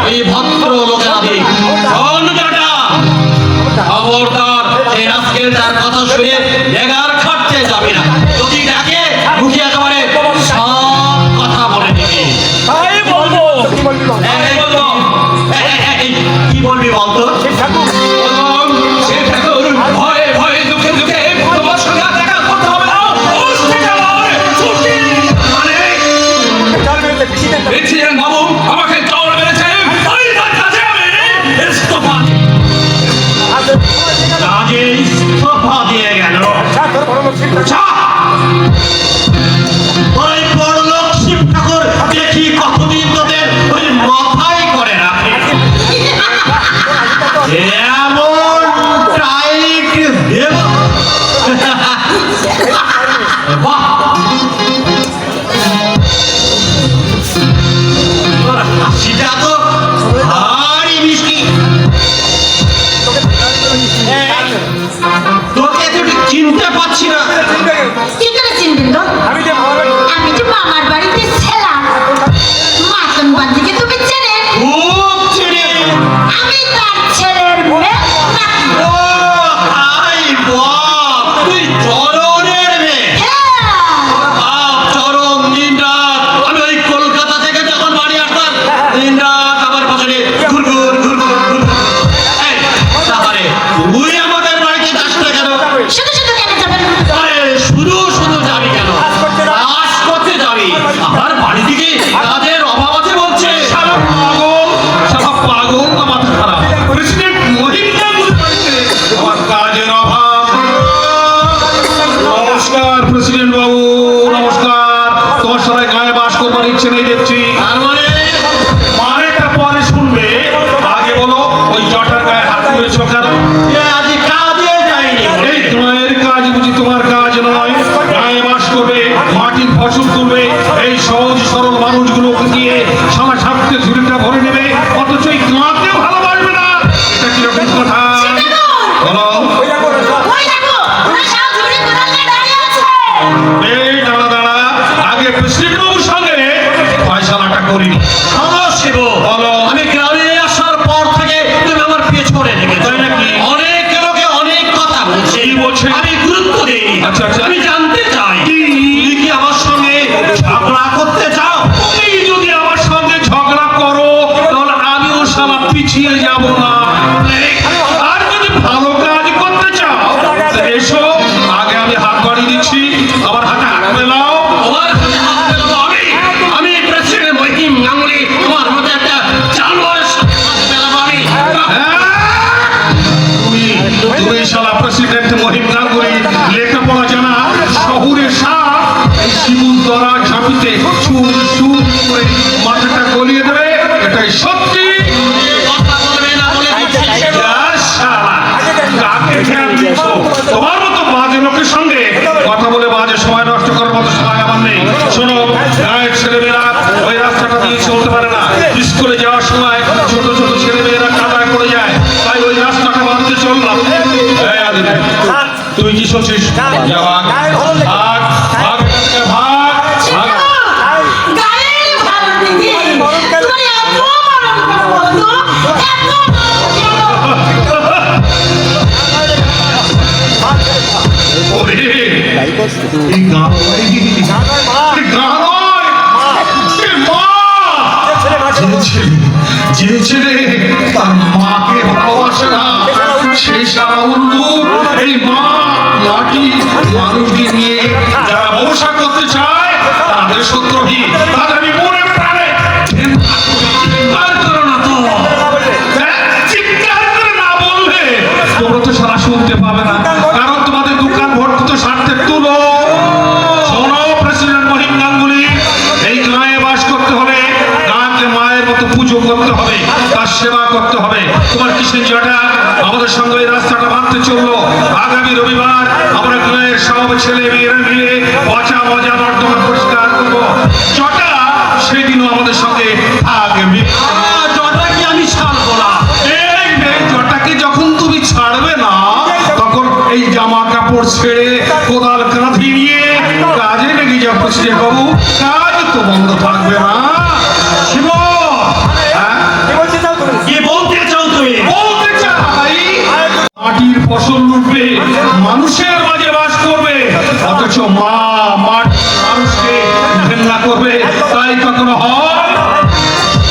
আমি ভদ্র লোকের আধিক খবরদার এই রাস্কেলটার কথা শুনে বেগার খাটতে যাবে না। যদি ডাকে মুখে একেবারে সব কথা বলে দিবি। কি বলবি বলতো? ভয়ে ভয়ে দুঃখে দুঃখে তোমার সঙ্গে দেখা করতে হবে না। প্রেসিডেন্ট বাবু আমাকে চড় মেরেছে, ইস্তফা দিয়ে গেল। ওই বড়লোক শিব ঠাকুর দেখি কতদিন তোদের ওই মাথায় করে রাখে। এমন টাইট দেব বাহ, হাসিটা তো ভারী মিষ্টি। তোকে তো চিনতে পারছি না। কি করে চিনবেন তো? আমি তো মামার বাড়িতে ছিলাম। মাতন বান্দিকে তুমি চেনে? খুব চিনি। আমি তার ছেলের মেয়ে। ও হাই বাপ, তুই চরণের মেয়ে। বাপ চরণ দিন রাত, আমি ওই কলকাতা থেকে যখন বাড়ি আসতাম দিন রাত আমার পাশে ঘুরঘুর ঘুরঘুর ঘুরঘুর। তাহলে তুই আমাদের বাড়িতে যাস না কেন? শুধু শুধু কেন যাবেন? শুধু শুধু যাবি কেন? কাজ করতে যাবি। আমার বাড়ি থেকে কাজের অভাব আছে বলছে। সব পাগল না মাথা খারাপ। প্রেসিডেন্ট মহিলা আমার কাজের অভাব। নমস্কার প্রেসিডেন্ট বাবু, নমস্কার। তোমার সবাই গায়ে বাস করবার ইচ্ছে নেই দেখছি। তার মানে মানেটা পরে শুনবে, আগে বলো ওই জটার গায়ে হাত তুলেছো কেন? আজ কাজে যাইনি। এই তোমার কাজ বুঝি তোমার কাজ নয়? গায়ে বাস করবে, মাটির ফসল তুলবে, এই সহজ সরল মানুষগুলোকে দিয়ে সারা সাথে ঝুড়িটা ভরে নেবে, অথচ এই তোমাকেও ভালোবাসবে না। এটা কিরকম কথা বলো? ওই দেখো, ওরা সব ঝুড়ি কোদালে দাঁড়িয়ে আছে। এই দাঁড়া দাঁড়া, আগে প্রেসিডেন্ট বাবুর সঙ্গে ফয়সালাটা করি। শিব বলো। আমি গ্রামে আসার পর থেকে তুমি আমার পেছনে লেগেছো। তাই নাকি? অনেক লোকে অনেক কথা বলছে। কি বলছে? আমি গুরুত্ব দিই। আচ্ছা, আচ্ছা। আমি জানতে চাই কি? তুমি কি আমার সঙ্গে ঝগড়া করতে চাও? তুমি যদি আমার সঙ্গে ঝগড়া করো তাহলে আমিও শালা পিছিয়ে যাব না। আর যদি ভালো কাজ করতে চাও তো এসো, আগে আমি হাত বাড়িয়ে দিচ্ছি, আমার হাতে হাত মেলাও। তোমার হাতে হাত মেলাবো আমি? আমি প্রেসিডেন্ট মহিম গাঙ্গুলি, তোমার মধ্যে একটা জানোয়ারের সাথে হাত মেলাবো আমি? হ্যাঁ? তুমি শালা প্রেসিডেন্ট মহিম গাঙ্গুলি, লেখাপড়া জানা শহুরের সাপ, এই শিমুল দ্বারা ঝাঁপিতে চুল চুল করে মাথাটা গলিয়ে দেবে, এটাই সত্যি। কথা বলবে না বলে দিচ্ছি। যা শালা, কাকে ধ্যান দিচ্ছ? তোমার মতো বাজে লোকের সঙ্গে কথা বলে বাজে সময় নষ্ট করার মতো সময় আমার নেই। শোনো, গায়ের ছেলেমেয়েরা ওই রাস্তাটা দিয়ে চলতে পারে না। স্কুলে যাওয়ার সময় ছোট ছোট ছেলেমেয়েরা কাদায় পড়ে যায়, তাই ওই রাস্তাটা বাঁধতে চললাম। এই আদিল, তুই কি শুনছিস? যা ভাগ, ভাগ, ভাগ, ভাগ, ভাগ। গায়ের ভালো দিদি। তুমি এত মরণ করো বলো তো? এত ওরে, এই গান নয়, এই গান নয়, এ মা! যে ছেলে তার মাকে ভালোবাসে না, সে সারা উল্লু। এই মা লাঠি মানুষকে নিয়ে যারা ব্যবসা করতে চায় তাদের শত্রুহী, তাদের আমি মনে প্রাণে চিৎকার করো না তো। চিৎকার করে না বললে তোমরা তো সারা শুনতে পাবে না, কারণ তোমাদের দোকান ভর্তি তো স্বার্থের তুলো। শোনো প্রেসিডেন্ট মহিম গাঙ্গুলি, এই গায়ে বাস করতে হলে গাঁকে মায়ের মতো পুজো করতে হবে, তার সেবা করতে হবে। তোমার কিসের জটা আমাদের সঙ্গে এই রাস্তাটা বাঁধতে চললো। আগামী রবিবার আমরা গাঁয়ের সব ছেলে মেয়েরা মিলে পচা মজা নর্দমা পরিষ্কার করবো। জটা সেদিনও আমাদের সঙ্গে থাকবে। জটা কি আমি ছাড়বো না? এই জটাকে যখন তুমি ছাড়বে না, তখন এই জামা কাপড় ছেড়ে কোদাল কাঁধি নিয়ে কাজে লেগে যাও প্রেসিডেন্ট বাবু, কাজ তো বন্ধ থাকবে না। শিব, হ্যাঁ? কি বলতে চাও তুমি? বলতে চাই মাটির ফসল রূপে মানুষের মাঝে বাস করবে, অথচ মাটি মানুষকে ঘেন্না করবে, তাই কখনো হয়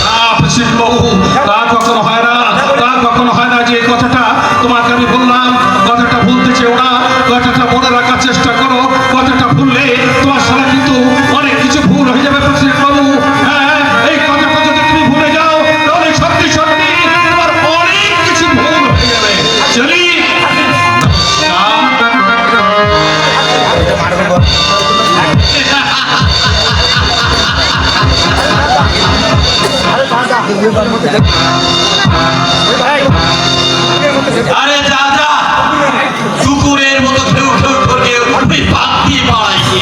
না প্রেসিডেন্ট বাবু, তা কখনো হয় না, তা কখনো হয় না। যে কথাটা তোমাকে আমি বললাম, কথাটা ভুলতে চেও না, কথাটা মনে রাখার চেষ্টা করো। কথাটা ভুললে তোমার সারা কিন্তু অনেক কিছু ভুল হয়ে যাবে প্রেসিডেন্ট বাবু। হ্যাঁ, এই কথাটা যদি তুমি ভুলে যাও তাহলে সত্যি সত্যি তোমার অনেক কিছু ভুল হয়ে যাবে। চলি আরে যা যা, কুকুরের মতো খেউ খেউ করে ওই পাক দিয়ে পালাইছে।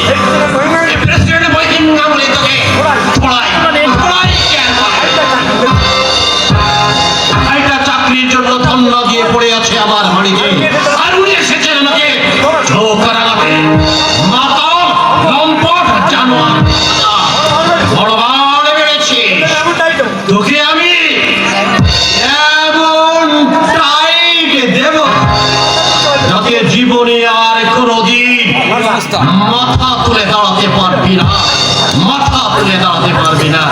এই প্রেসিডেন্ট বইকিং না বলে তোকে ছড়াই ছড়াই কেন? একটা চাকরির জন্য ধন্না দিয়ে পড়ে আছে আমার বাড়িতে, আর উনি এসেছেন আমাকে ঝোঁকা রাগাতে। মাতাল লম্পট জানোয়ার, বড় বাড়ে বেড়েছে তোকে আমি এমন টাইট দেব যাতে জীবনে আর কোনোদিন মাথা তুলে দাঁড়াতে পারবি না, মাথা তুলে দাঁড়াতে পারবি না।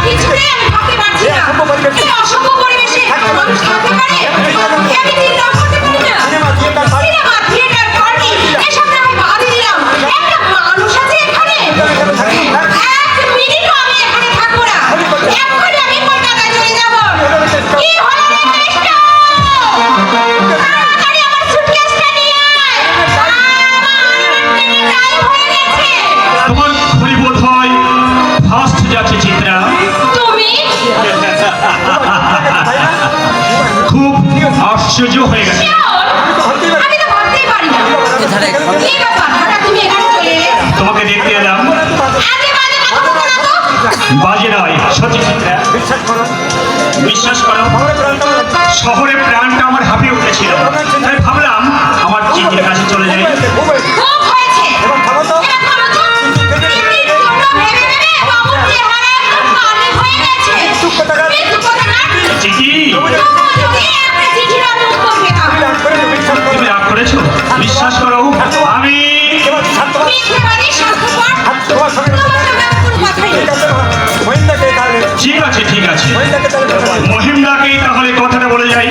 কিছুতেই আমি থাকতে পারছি না। এই অসভ্য পরিবেশে মানুষ থাকতে পারে? আমি চিন্তা করতে পারি না। সিনেমা, থিয়েটার, পার্টি এসব আমি বাদই দিলাম। একটা মানুষ আছে এখানে? এক মিনিটও আমি এখানে থাকবো না। এক্ষুনি আমি কলকাতায় চলে যাবো। কি হলো রে কেষ্ট? তাড়াতাড়ি আমার সুটকেসটা নিয়ে আয়। আমার টাইম হয়ে গেছে। তোমার ঘড়ি বোধ হয় ফার্স্ট যাচ্ছে চিত্রা। তুমি খুব আশ্চর্য হয়ে গেছে। আমি তো ভাবতেই পারি না। কি ব্যাপার, হঠাৎ তুমি এখানে চলে এলে? তোমাকে দেখতে এলাম। আজে বাজে কথা বলো না তো। বাজে নয়, সত্যি চিত্রা। বিশ্বাস করো, শহরে প্রাণটা আমার হাঁপিয়ে উঠেছিল, তাই ভাবলাম আমার চিঠির কাছে চলে যাই। খুব হয়েছে। এবার থামো তো। চিঠির জন্য ভেবে ভেবে বাবুর চেহারা একদম কালো হয়ে গেছে। মৃত্যু কোথাকার। চিঠি? তুমি একটা চিঠির মুখ করবে না। তুমি রাগ করেছো? বিশ্বাস করো, আমি মিথ্যেবাদী, স্বার্থপর। তোমার সঙ্গে আমার কোনো কথাই নেই। ঠিক আছে, ঠিক আছে, মহিমদাকেই তাহলে কথাটা বলে যাই।